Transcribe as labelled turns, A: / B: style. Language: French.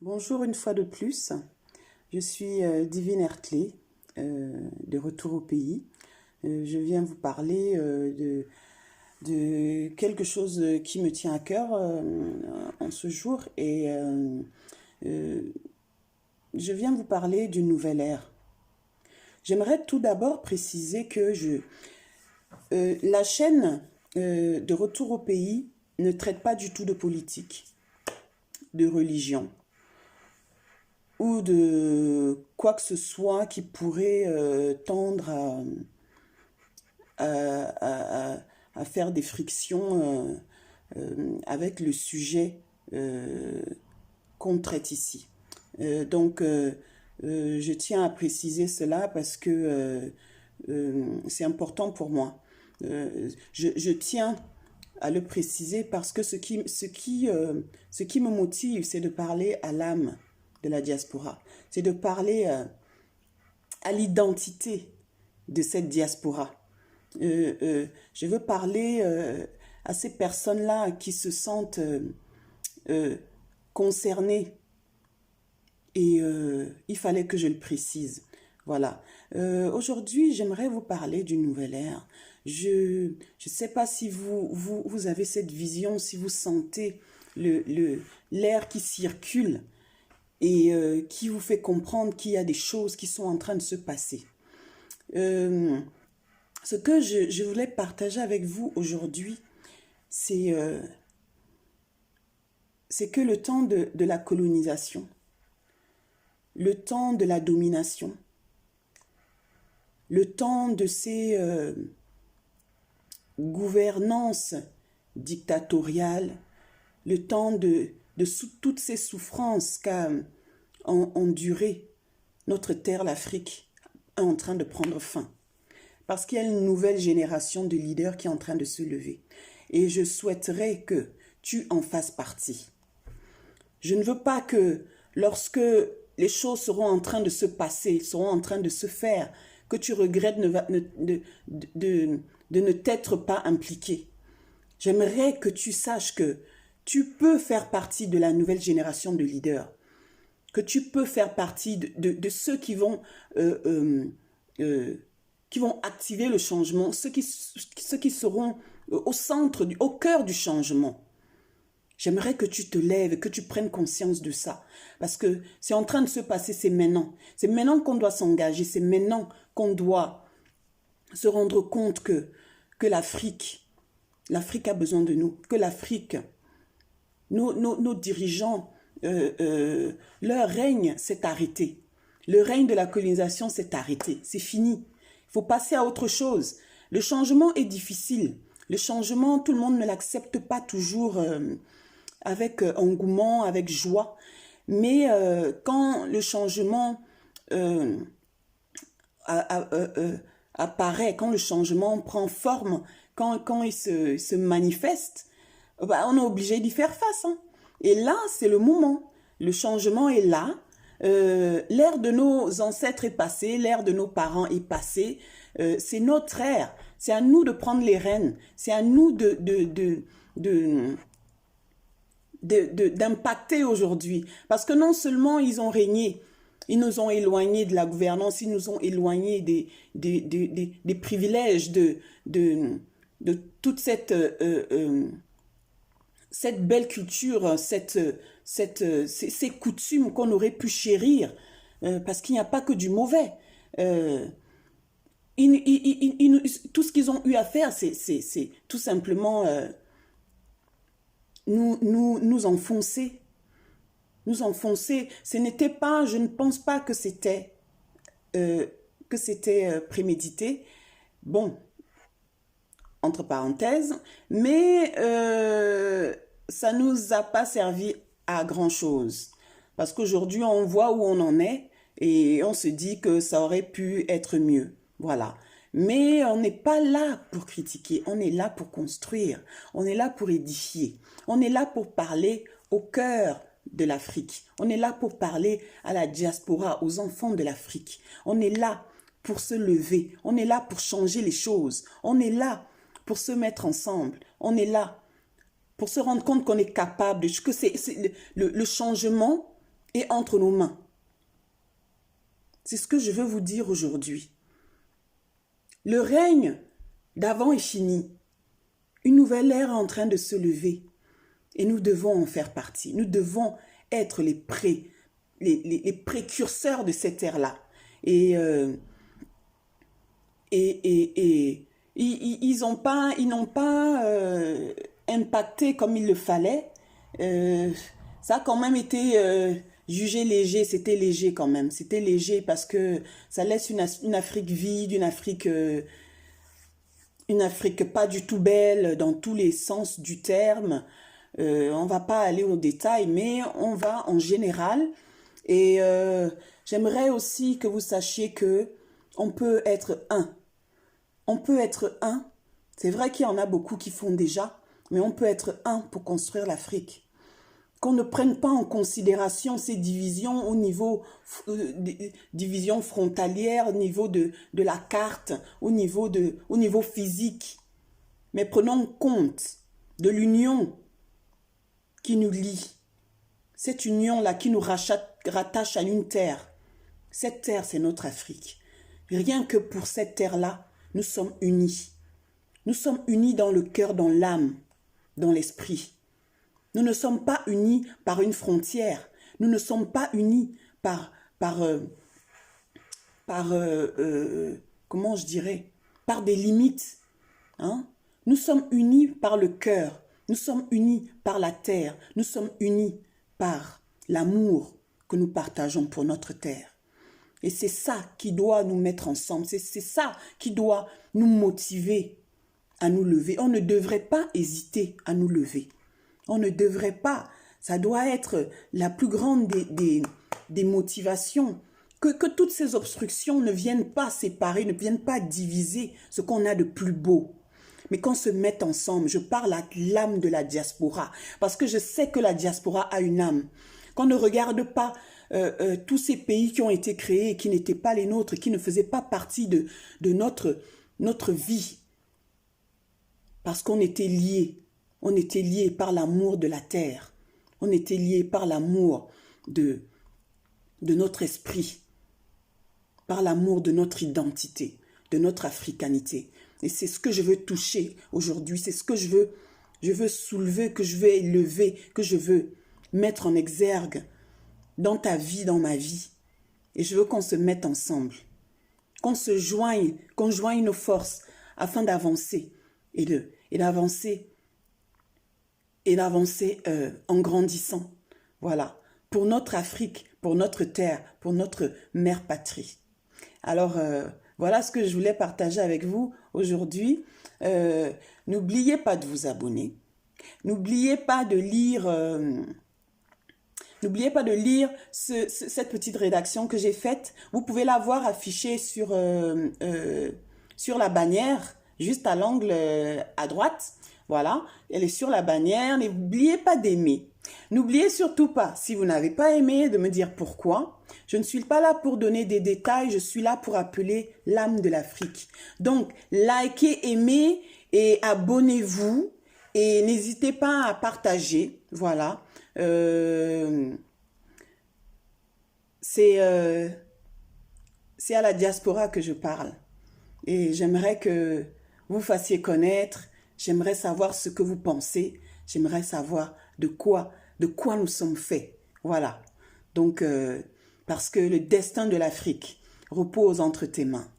A: Bonjour une fois de plus, je suis Divine Ertley, de retour au pays. Je viens vous parler de quelque chose qui me tient à cœur en ce jour et je viens vous parler d'une nouvelle ère. J'aimerais tout d'abord préciser que la chaîne de retour au pays ne traite pas du tout de politique, de religion ou de quoi que ce soit qui pourrait tendre à faire des frictions avec le sujet qu'on traite ici. Donc, je tiens à préciser cela parce que c'est important pour moi. Je tiens à le préciser parce que ce qui me motive, c'est de parler à l'âme de la diaspora. C'est de parler à l'identité de cette diaspora. Je veux parler à ces personnes-là qui se sentent concernées. Et il fallait que je le précise. Voilà. Aujourd'hui, j'aimerais vous parler d'une nouvelle ère. Je ne sais pas si vous avez cette vision, si vous sentez l'air qui circule et qui vous fait comprendre qu'il y a des choses qui sont en train de se passer. Ce que je voulais partager avec vous aujourd'hui, c'est que le temps de la colonisation, le temps de la domination, le temps de ces gouvernances dictatoriales, le temps de toutes ces souffrances qu'a enduré notre terre, l'Afrique, est en train de prendre fin. Parce qu'il y a une nouvelle génération de leaders qui est en train de se lever. Et je souhaiterais que tu en fasses partie. Je ne veux pas que lorsque les choses seront en train de se passer, seront en train de se faire, que tu regrettes de ne t'être pas impliqué. J'aimerais que tu saches que tu peux faire partie de la nouvelle génération de leaders, que tu peux faire partie de ceux qui vont activer le changement, ceux qui seront au centre, au cœur du changement. J'aimerais que tu te lèves, que tu prennes conscience de ça. Parce que c'est en train de se passer, c'est maintenant. C'est maintenant qu'on doit s'engager, c'est maintenant qu'on doit se rendre compte que l'Afrique a besoin de nous, que l'Afrique, nos dirigeants, leur règne s'est arrêté. Le règne de la colonisation s'est arrêté, c'est fini. Il faut passer à autre chose. Le changement est difficile. Le changement, tout le monde ne l'accepte pas toujours avec engouement, avec joie. Mais quand le changement apparaît, quand le changement prend forme, quand il se manifeste, on est obligé d'y faire face. Hein. Et là, c'est le moment. Le changement est là. L'ère de nos ancêtres est passée, l'ère de nos parents est passée. C'est notre ère. C'est à nous de prendre les rênes. C'est à nous d'impacter aujourd'hui. Parce que non seulement ils ont régné, ils nous ont éloignés de la gouvernance, ils nous ont éloignés des privilèges, de toute cette belle culture, ces coutumes qu'on aurait pu chérir, parce qu'il n'y a pas que du mauvais. Tout ce qu'ils ont eu à faire, c'est tout simplement nous enfoncer. Nous enfoncer. Ce n'était pas, je ne pense pas que c'était prémédité. Bon, entre parenthèses, mais ça ne nous a pas servi à grand-chose. Parce qu'aujourd'hui, on voit où on en est et on se dit que ça aurait pu être mieux. Voilà. Mais on n'est pas là pour critiquer, on est là pour construire, on est là pour édifier, on est là pour parler au cœur de l'Afrique, on est là pour parler à la diaspora, aux enfants de l'Afrique, on est là pour se lever, on est là pour changer les choses, on est là pour se mettre ensemble. On est là pour se rendre compte qu'on est capable, que le changement est entre nos mains. C'est ce que je veux vous dire aujourd'hui. Le règne d'avant est fini. Une nouvelle ère est en train de se lever. Et nous devons en faire partie. Nous devons être les précurseurs de cette ère-là. Et ils n'ont pas impacté comme il le fallait. Ça a quand même été jugé léger. C'était léger quand même. C'était léger parce que ça laisse une Afrique vide, une Afrique pas du tout belle dans tous les sens du terme. On va pas aller aux détails, mais on va en général. Et j'aimerais aussi que vous sachiez que on peut être un. On peut être un. C'est vrai qu'il y en a beaucoup qui font déjà, mais on peut être un pour construire l'Afrique. Qu'on ne prenne pas en considération ces divisions au niveau divisions frontalières, au niveau de la carte, au niveau physique. Mais prenons compte de l'union qui nous lie. Cette union-là qui nous rattache à une terre. Cette terre, c'est notre Afrique. Rien que pour cette terre-là, nous sommes unis. Nous sommes unis dans le cœur, dans l'âme, dans l'esprit. Nous ne sommes pas unis par une frontière. Nous ne sommes pas unis comment je dirais, par des limites. Hein? Nous sommes unis par le cœur. Nous sommes unis par la terre. Nous sommes unis par l'amour que nous partageons pour notre terre. Et c'est ça qui doit nous mettre ensemble. C'est ça qui doit nous motiver à nous lever. On ne devrait pas hésiter à nous lever. On ne devrait pas. Ça doit être la plus grande des motivations. Que toutes ces obstructions ne viennent pas séparer, ne viennent pas diviser ce qu'on a de plus beau. Mais qu'on se mette ensemble. Je parle à l'âme de la diaspora. Parce que je sais que la diaspora a une âme. Qu'on ne regarde pas tous ces pays qui ont été créés, qui n'étaient pas les nôtres, qui ne faisaient pas partie de notre vie. Parce qu'on était liés. On était liés par l'amour de la terre. On était liés par l'amour de notre esprit. Par l'amour de notre identité, de notre africanité. Et c'est ce que je veux toucher aujourd'hui. C'est ce que je veux soulever, que je veux élever, que je veux mettre en exergue dans ta vie, dans ma vie. Et je veux qu'on se mette ensemble. Qu'on joigne nos forces afin d'avancer et d'avancer en grandissant. Voilà. Pour notre Afrique, pour notre terre, pour notre mère patrie. Alors, voilà ce que je voulais partager avec vous aujourd'hui. N'oubliez pas de vous abonner. N'oubliez pas de lire cette petite rédaction que j'ai faite. Vous pouvez la voir affichée sur la bannière, juste à l'angle à droite. Voilà, elle est sur la bannière. N'oubliez pas d'aimer. N'oubliez surtout pas, si vous n'avez pas aimé, de me dire pourquoi. Je ne suis pas là pour donner des détails, je suis là pour appeler l'âme de l'Afrique. Donc, likez, aimez et abonnez-vous et n'hésitez pas à partager. Voilà. C'est à la diaspora que je parle. Et j'aimerais que vous fassiez connaître, j'aimerais savoir ce que vous pensez, j'aimerais savoir de quoi nous sommes faits. Voilà. Donc, parce que le destin de l'Afrique repose entre tes mains.